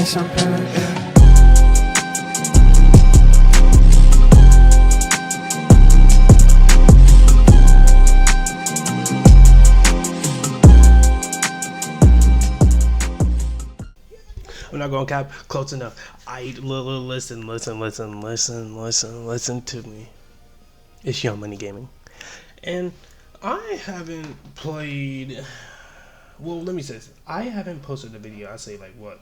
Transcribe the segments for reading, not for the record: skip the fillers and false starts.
champagne, yeah. I'm not gonna cap close enough. Listen to me. It's Young Money Gaming, and I haven't played. Well, let me say this. I haven't posted a video. I say like what,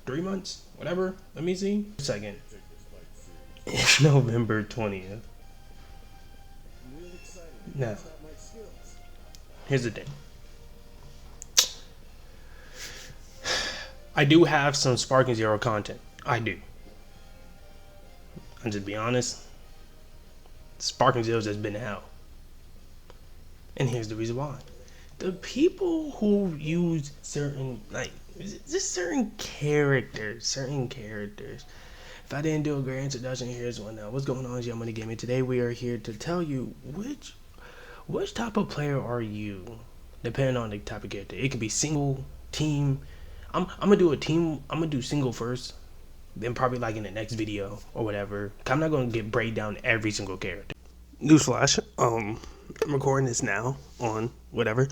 3 months, whatever. Let me see. Second. It's November 20th. Now, here's the thing. I do have some Sparking Zero content. I do. I'm just be honest. Sparking Zero's has been hell. And here's the reason why. The people who use certain, like, just certain characters. If I didn't do a great introduction, here's one now. What's going on, Young Money Gaming? Today we are here to tell you which type of player are you, depending on the type of character. It could be single, team. I'm gonna do a team. I'm gonna do single first, then probably like in the next video or whatever. I'm not gonna break down every single character. Newsflash. I'm recording this now on whatever.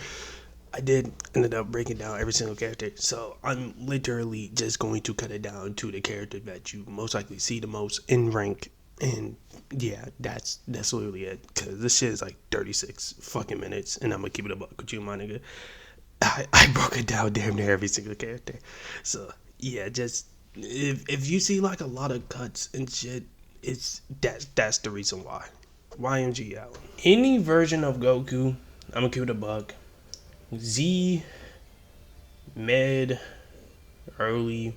I did ended up breaking down every single character, so I'm literally just going to cut it down to the character that you most likely see the most in rank, and yeah, that's literally it. Cause this shit is like 36 fucking minutes, and I'm gonna keep it a buck with you, my nigga. I broke it down damn near every single character, so yeah, just if you see like a lot of cuts and shit, that's the reason why. YMG out. Any version of Goku, I'm gonna keep it a buck. Z, mid, early,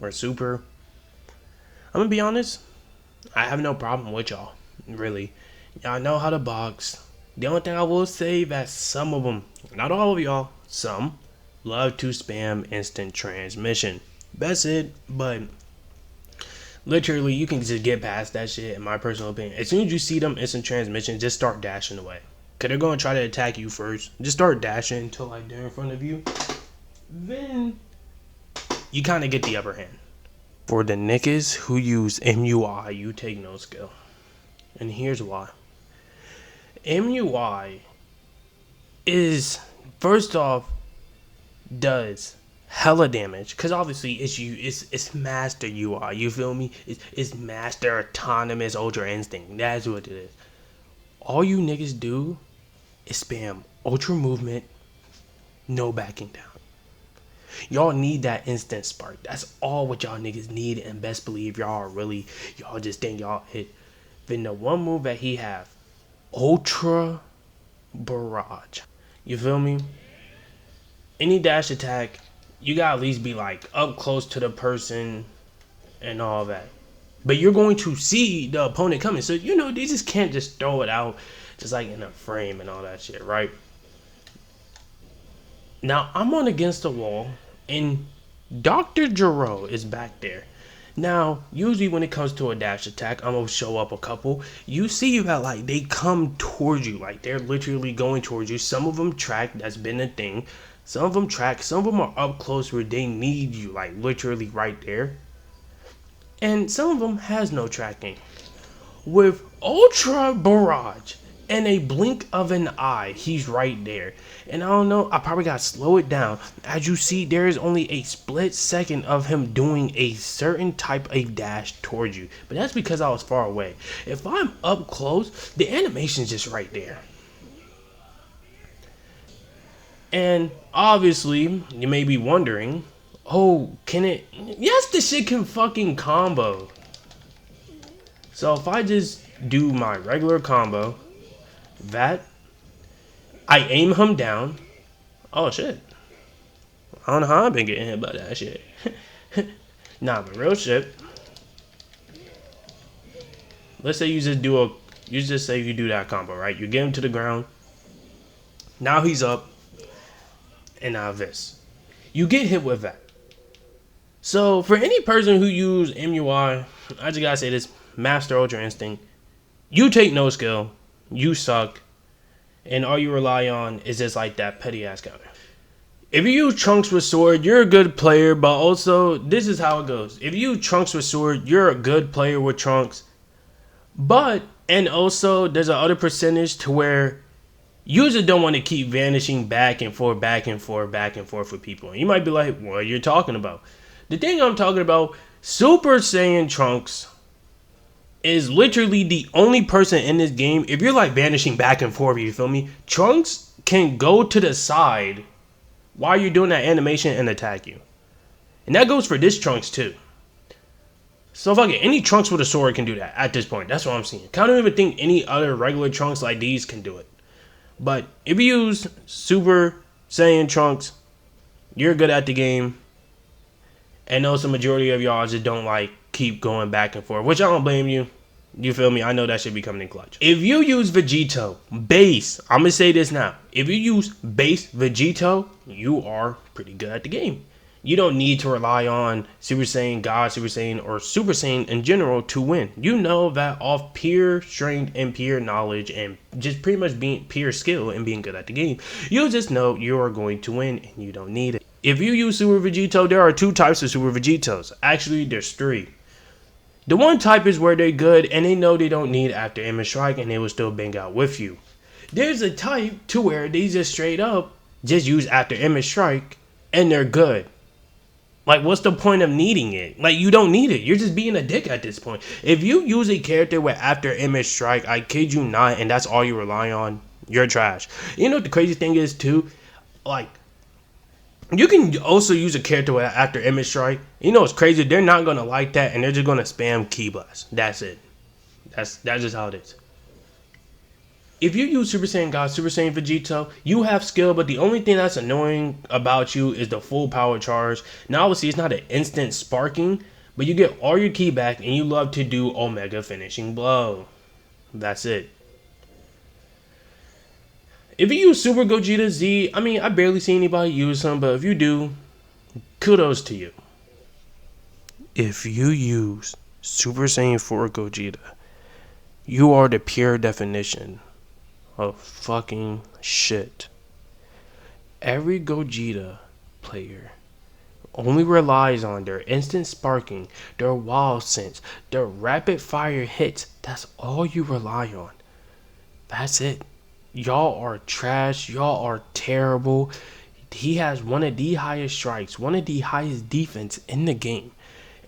or super. I'm gonna be honest, I have no problem with y'all, really. Y'all know how to box. The only thing I will say that some of them, not all of y'all, some, love to spam instant transmission. That's it, but literally you can just get past that shit, in my personal opinion. As soon as you see them instant transmission, just start dashing away. Cause they're gonna try to attack you first. Just start dashing until like they're in front of you. Then you kind of get the upper hand. For the niggas who use MUI, you take no skill. And here's why. MUI is, first off, does hella damage. Cause obviously it's master UI. You feel me? It's master autonomous ultra instinct. That's what it is. All you niggas do is spam ultra movement, no backing down. Y'all need that instant spark. That's all what y'all niggas need, and best believe y'all just think y'all hit. Then the one move that he have, Ultra Barrage. You feel me? Any dash attack, you gotta at least be like up close to the person and all that. But you're going to see the opponent coming. So, you know, they just can't just throw it out just like in a frame and all that shit, right? Now, I'm on against the wall, and Dr. Gero is back there. Now, usually when it comes to a dash attack, I'm going to show up a couple. You see that, like, they come towards you. Like, they're literally going towards you. Some of them track. That's been a thing. Some of them track. Some of them are up close where they need you, like, literally right there. And some of them has no tracking. With Ultra Barrage, in a blink of an eye, he's right there. And I don't know, I probably gotta slow it down. As you see, there is only a split second of him doing a certain type of dash towards you. But that's because I was far away. If I'm up close, the animation's just right there. And obviously, you may be wondering, oh, can it? Yes, the shit can fucking combo. So if I just do my regular combo, that, I aim him down. Oh shit. I don't know how I've been getting hit by that shit. Nah, but real shit. Let's say you just say you do that combo, right? You get him to the ground. Now he's up. And now this. You get hit with that. So for any person who use MUI, I just gotta say this, Master Ultra Instinct, you take no skill, you suck, and all you rely on is just like that petty ass counter. If you use Trunks with Sword, you're a good player, but also, this is how it goes. If you use Trunks with Sword, you're a good player with Trunks. But, and also, there's a other percentage to where users don't want to keep vanishing back and forth, back and forth, back and forth with people. And you might be like, what are you talking about? The thing I'm talking about, Super Saiyan Trunks is literally the only person in this game. If you're like vanishing back and forth, you feel me? Trunks can go to the side while you're doing that animation and attack you. And that goes for this Trunks too. So fuck it, any Trunks with a sword can do that at this point. That's what I'm seeing. I don't even think any other regular Trunks like these can do it. But if you use Super Saiyan Trunks, you're good at the game. And also majority of y'all just don't like keep going back and forth, which I don't blame you. You feel me? I know that should be coming in clutch. If you use Vegito, base, I'm going to say this now. If you use base Vegito, you are pretty good at the game. You don't need to rely on Super Saiyan God, Super Saiyan, or Super Saiyan in general to win. You know that off pure strength and pure knowledge and just pretty much being pure skill and being good at the game, you just know you are going to win and you don't need it. If you use Super Vegito, there are two types of Super Vegitos. Actually, there's three. The one type is where they're good and they know they don't need after image strike and they will still bang out with you. There's a type to where they just straight up just use after image strike and they're good. Like, what's the point of needing it? Like, you don't need it. You're just being a dick at this point. If you use a character with after image strike, I kid you not, and that's all you rely on, you're trash. You know what the crazy thing is too? Like, you can also use a character with after image strike. You know what's crazy? They're not gonna like that, and they're just gonna spam Ki Blast. That's it. That's just how it is. If you use Super Saiyan God, Super Saiyan Vegito, you have skill, but the only thing that's annoying about you is the full power charge. Now, obviously, it's not an instant sparking, but you get all your ki back, and you love to do Omega Finishing Blow. That's it. If you use Super Gogeta Z, I mean, I barely see anybody use him, but if you do, kudos to you. If you use Super Saiyan 4 Gogeta, you are the pure definition of fucking shit. Every Gogeta player only relies on their instant sparking, their wild sense, their rapid fire hits. That's all you rely on. That's it. Y'all are trash. Y'all are terrible. He has one of the highest strikes, one of the highest defense in the game.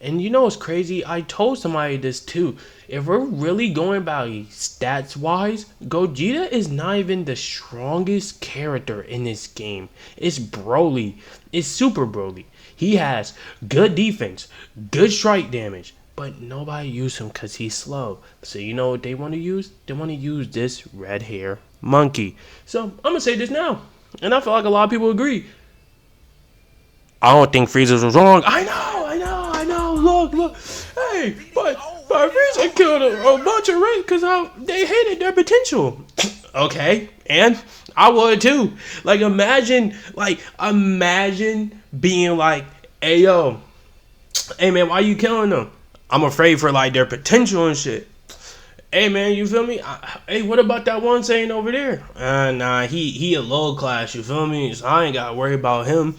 And you know what's crazy? I told somebody this too. If we're really going by stats wise, Gogeta is not even the strongest character in this game. It's Broly. It's Super Broly. He has good defense, good strike damage, but nobody uses him because he's slow. So you know what they want to use? They want to use this red hair monkey. So I'm going to say this now. And I feel like a lot of people agree. I don't think Frieza was wrong. I know. Look. Hey, but Frieza killed a bunch of race because they hated their potential. Okay, and I would too. Like, imagine being like, hey man, why you killing them? I'm afraid for like their potential and shit. Hey man, you feel me? Hey, what about that one saying over there? Nah, he a low class, you feel me? So I ain't gotta worry about him.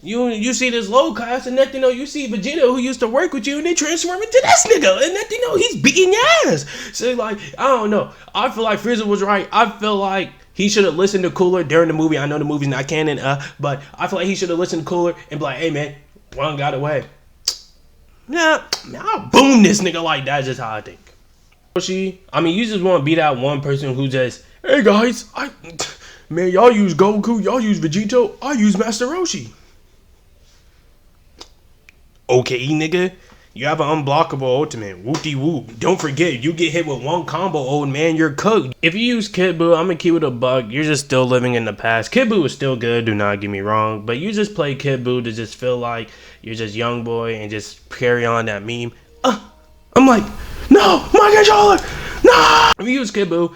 You see this low class, and next you know, you see Vegeta who used to work with you, and they transform into this nigga, and next you know, he's beating your ass. So like, I don't know. I feel like Frieza was right. I feel like he should have listened to Cooler during the movie. I know the movie's not canon, but I feel like he should have listened to Cooler and be like, hey man, one got away. Yeah, I'll boom this nigga like that. That's just how I think. I mean, you just want to be that one person who just, hey guys, man, y'all use Goku, y'all use Vegito, I use Master Roshi. Okay, nigga, you have an unblockable ultimate. Whoop-de-whoop. Don't forget, you get hit with one combo, old man, you're cooked. If you use Kid Buu, I'm gonna keep it a buck. You're just still living in the past. Kid Buu is still good, do not get me wrong. But you just play Kid Buu to just feel like you're just young boy and just carry on that meme. I'm like, no, my controller, no! If you use Kid Buu,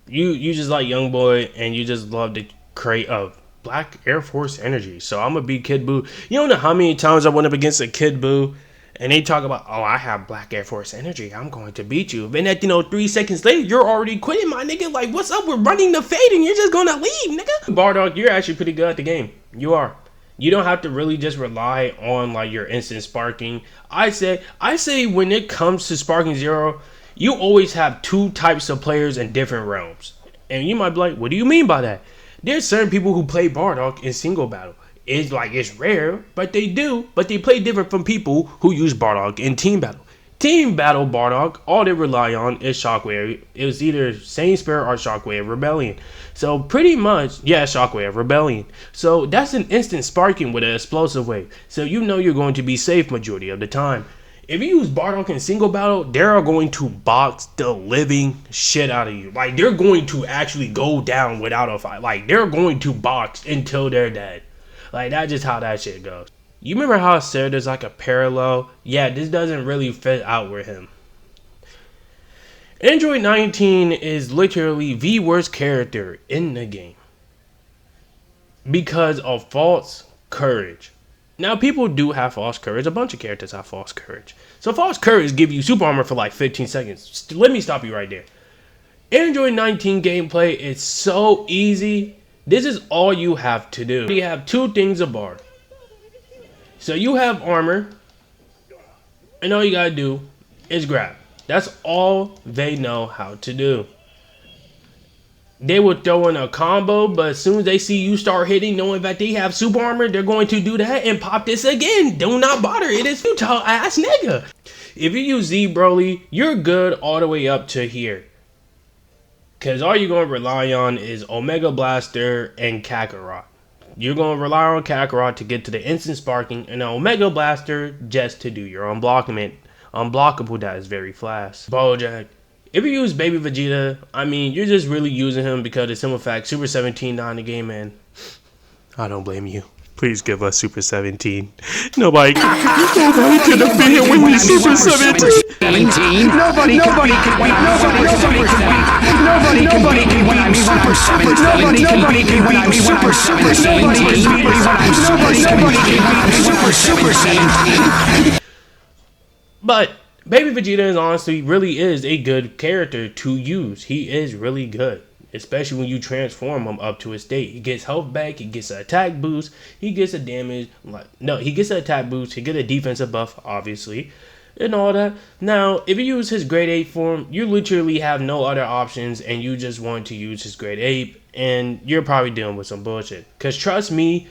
you just like young boy and you just love to create a Black Air Force energy. So I'm gonna be Kid Buu. You don't know how many times I went up against a Kid Buu And they talk about, oh, I have Black Air Force energy. I'm going to beat you. Then at 3 seconds later, you're already quitting, my nigga. Like, what's up with running the fade and you're just gonna leave, nigga? Bardock, you're actually pretty good at the game. You are. You don't have to really just rely on like your instant sparking. I say when it comes to Sparking Zero, you always have two types of players in different realms. And you might be like, what do you mean by that? There's certain people who play Bardock in single battle. It's rare, but they do. But they play different from people who use Bardock in team battle. Team battle Bardock, all they rely on is Shockwave. It was either Saiyan Spirit or Shockwave Rebellion. So pretty much, yeah, Shockwave Rebellion. So that's an instant sparking with an explosive wave. So you know you're going to be safe majority of the time. If you use Bardock in single battle, they're going to box the living shit out of you. Like, they're going to actually go down without a fight. Like, they're going to box until they're dead. Like, that's just how that shit goes. You remember how I said there's like a parallel? Yeah, this doesn't really fit out with him. Android 19 is literally the worst character in the game because of false courage. Now, people do have false courage. A bunch of characters have false courage. So false courage give you super armor for like 15 seconds. Let me stop you right there. Android 19 gameplay is so easy. This is all you have to do. You have two things a bar. So you have armor, and all you gotta do is grab. That's all they know how to do. They will throw in a combo, but as soon as they see you start hitting, knowing that they have super armor, they're going to do that and pop this again. Do not bother. It is futile ass nigga. If you use Z Broly, you're good all the way up to here. Because all you're going to rely on is Omega Blaster and Kakarot. You're going to rely on Kakarot to get to the instant sparking and Omega Blaster just to do your unblockable that is very fast. Bojack. If you use Baby Vegeta, I mean, you're just really using him because the simple fact Super 17 not in the game, man. I don't blame you. Please give us Super 17. Nobody can defeat him when he's Super 17. Nobody can beat Super 17. But Baby Vegeta honestly really is a good character to use. He is really good. Especially when you transform him up to his state. He gets health back, he gets an attack boost, he gets a damage, he gets an attack boost, he gets a defensive buff, obviously, and all that. Now, if you use his grade 8 form, you literally have no other options, and you just want to use his grade 8, and you're probably dealing with some bullshit. Because trust me,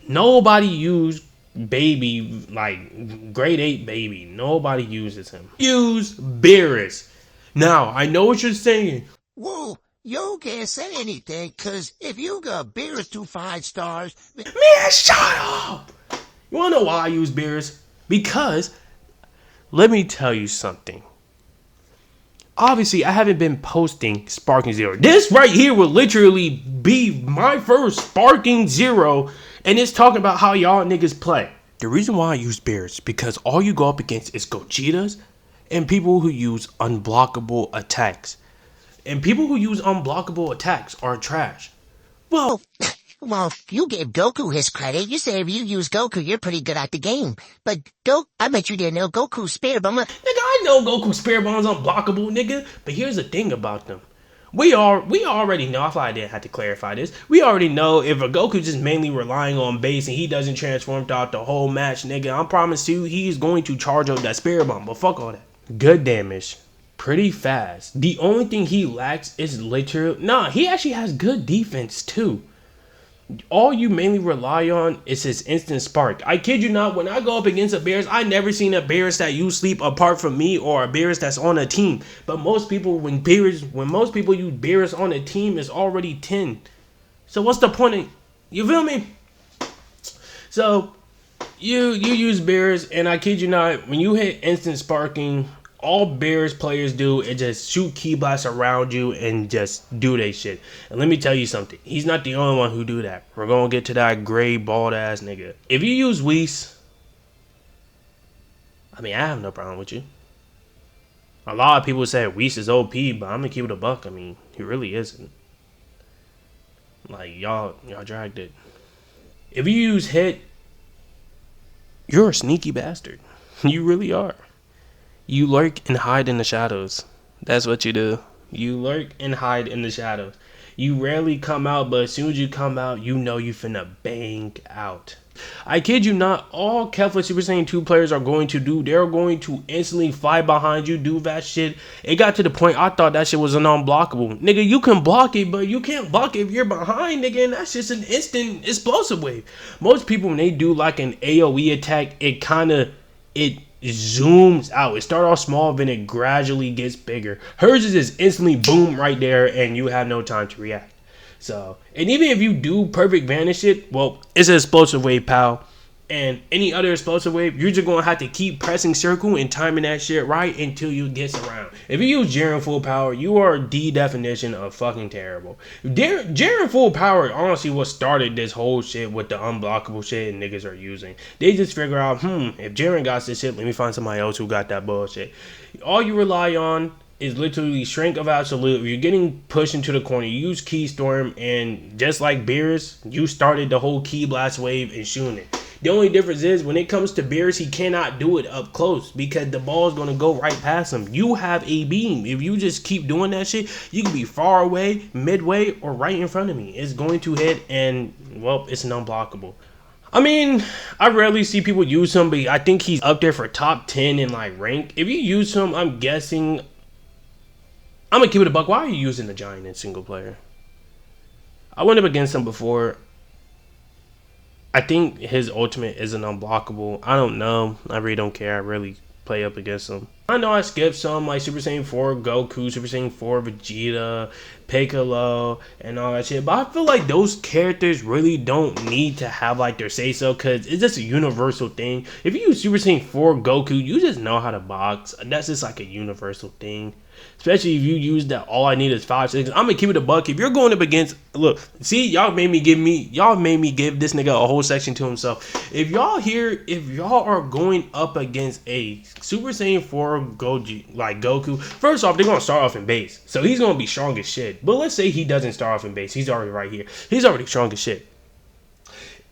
nobody used Baby, like, grade 8 Baby. Nobody uses him. Use Beerus. Now, I know what you're saying. Whoa, you can't say anything, cause if you got Beerus to 5 stars... Man, shut up! You wanna know why I use Beerus? Because, let me tell you something. Obviously, I haven't been posting Sparking Zero. This right here will literally be my first Sparking Zero, and it's talking about how y'all niggas play. The reason why I use Beerus is because all you go up against is Gogetas and people who use unblockable attacks. And people who use unblockable attacks are trash. Well, you gave Goku his credit. You say if you use Goku, you're pretty good at the game. But I bet you didn't know Goku's Spirit Bomb. Nigga, I know Goku's Spirit Bomb's unblockable, nigga. But here's the thing about them. We already know, I thought I didn't have to clarify this. We already know if a Goku just mainly relying on base and he doesn't transform throughout the whole match, nigga, I promise you, he's going to charge up that Spirit Bomb. But fuck all that. Good damage. Pretty fast. The only thing he lacks is literally... Nah, he actually has good defense too. All you mainly rely on is his instant spark. I kid you not, when I go up against a Beerus, I never seen a Beerus that use sleep apart from me or a Beerus that's on a team. But most people, when most people use Beerus on a team, it's already 10. So what's the point of... You feel me? So, you use Beerus, and I kid you not, when you hit instant sparking... All Beerus players do is just shoot ki blasts around you and just do they shit. And let me tell you something. He's not the only one who do that. We're going to get to that gray, bald ass nigga. If you use Whis, I mean, I have no problem with you. A lot of people say Whis is OP, but I'm going to keep it a buck. I mean, he really isn't. Like, y'all dragged it. If you use Hit, you're a sneaky bastard. You really are. You lurk and hide in the shadows. That's what you do. You lurk and hide in the shadows. You rarely come out, but as soon as you come out, you know you finna bang out. I kid you not, all Kefla Super Saiyan 2 players are going to do, they're going to instantly fly behind you, do that shit. It got to the point I thought that shit was an unblockable. Nigga, you can block it, but you can't block it if you're behind, nigga, and that's just an instant explosive wave. Most people, when they do like an AoE attack, it zooms out. It starts off small, then it gradually gets bigger. Hers is just instantly boom right there, and you have no time to react. So, and even if you do perfect vanish it, well, it's an explosive wave, pal. And any other explosive wave, you're just gonna have to keep pressing circle and timing that shit right until you get around. If you use Jiren full power, you are the definition of fucking terrible. Jiren full power honestly what started this whole shit with the unblockable shit and niggas are using. They just figure out, if Jiren got this shit, let me find somebody else who got that bullshit. All you rely on is literally Strength of Absolute. If you're getting pushed into the corner, you use Key Storm, and just like Beerus, you started the whole Ki Blast wave and shooting it. The only difference is when it comes to Beerus, he cannot do it up close because the ball is going to go right past him. You have a beam. If you just keep doing that shit, you can be far away, midway, or right in front of me. It's going to hit, and, well, it's an unblockable. I mean, I rarely see people use him, but I think he's up there for top 10 in, like, rank. If you use him, I'm guessing... I'm going to keep it a buck. Why are you using the Giant in single player? I went up against him before. I think his ultimate isn't unblockable. I don't know. I really don't care. I really play up against him. I know I skipped some like Super Saiyan 4 Goku, Super Saiyan 4 Vegeta, Piccolo, and all that shit. But I feel like those characters really don't need to have like their say-so because it's just a universal thing. If you use Super Saiyan 4 Goku, you just know how to box. That's just like a universal thing. Especially if you use that all I need is 5 seconds. I'm gonna keep it a buck. If you're going up against, look, see, y'all made me give this nigga a whole section to himself. If y'all are going up against a Super Saiyan 4 Goku, first off, they're gonna start off in base. So he's gonna be strong as shit. But let's say he doesn't start off in base. He's already right here. He's already strong as shit.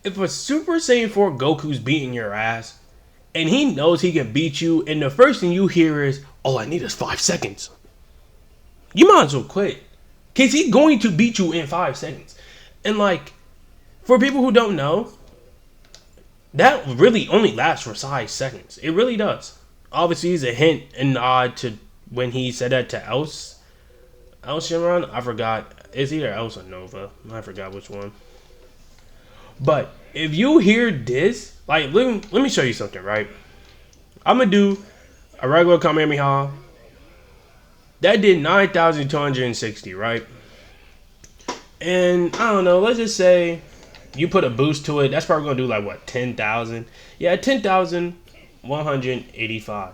If a Super Saiyan 4 Goku's beating your ass, and he knows he can beat you, and the first thing you hear is, all I need is 5 seconds. You might as well quit. Because he's going to beat you in 5 seconds. And like, for people who don't know, that really only lasts for 5 seconds. It really does. Obviously, it's a hint and nod to when he said that to Else Shenron. I forgot. It's either Else or Nova. I forgot which one. But if you hear this, like, let me show you something, right? I'm going to do a regular Kamehameha. That did 9,260, right? And I don't know, let's just say you put a boost to it. That's probably going to do like, what, 10,000? Yeah, 10,185.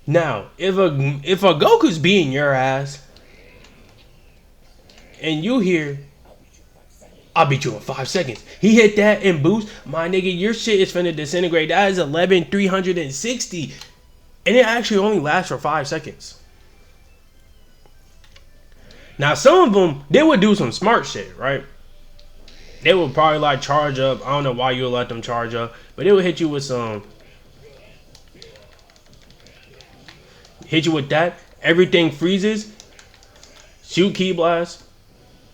Now, if a Goku's beating your ass, and you hear, I'll beat you in 5 seconds. He hit that and boost. My nigga, your shit is finna disintegrate. That is 11,360. And it actually only lasts for 5 seconds. Now, some of them, they would do some smart shit, right? They would probably like charge up. I don't know why you would let them charge up. But they would hit you with some. Hit you with that. Everything freezes. Shoot Ki Blast.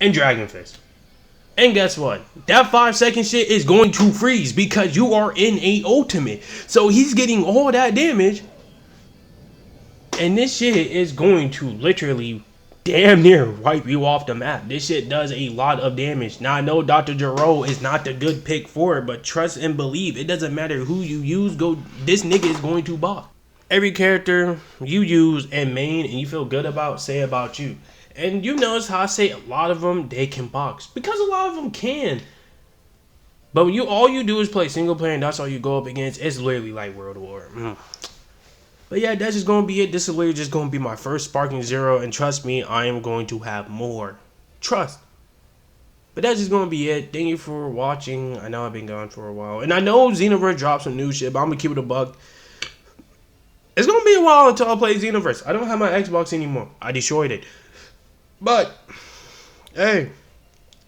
And Dragon Fist. And guess what? That 5 second shit is going to freeze because you are in a ultimate. So he's getting all that damage. And this shit is going to literally damn near wipe you off the map. This shit does a lot of damage. Now I know Dr. Gero is not the good pick for it, but trust and believe. It doesn't matter who you use. This nigga is going to box. Every character you use and main and you feel good about, say about you. And you notice how I say a lot of them, they can box. Because a lot of them can. But when all you do is play single player and that's all you go up against, it's literally like World War. But yeah, that's just going to be it. This is literally just going to be my first Sparking Zero. And trust me, I am going to have more. Trust. But that's just going to be it. Thank you for watching. I know I've been gone for a while. And I know Xenoverse dropped some new shit, but I'm going to keep it a buck. It's going to be a while until I play Xenoverse. I don't have my Xbox anymore. I destroyed it. But, hey,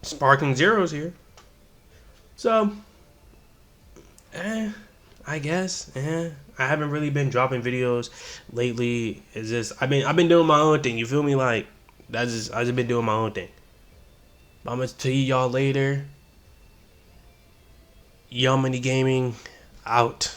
Sparking Zero's here. So, I guess. Yeah. I haven't really been dropping videos lately. It's just I've been doing my own thing. You feel me? Like I just been doing my own thing. But I'm gonna tell y'all later. Young Money Gaming out.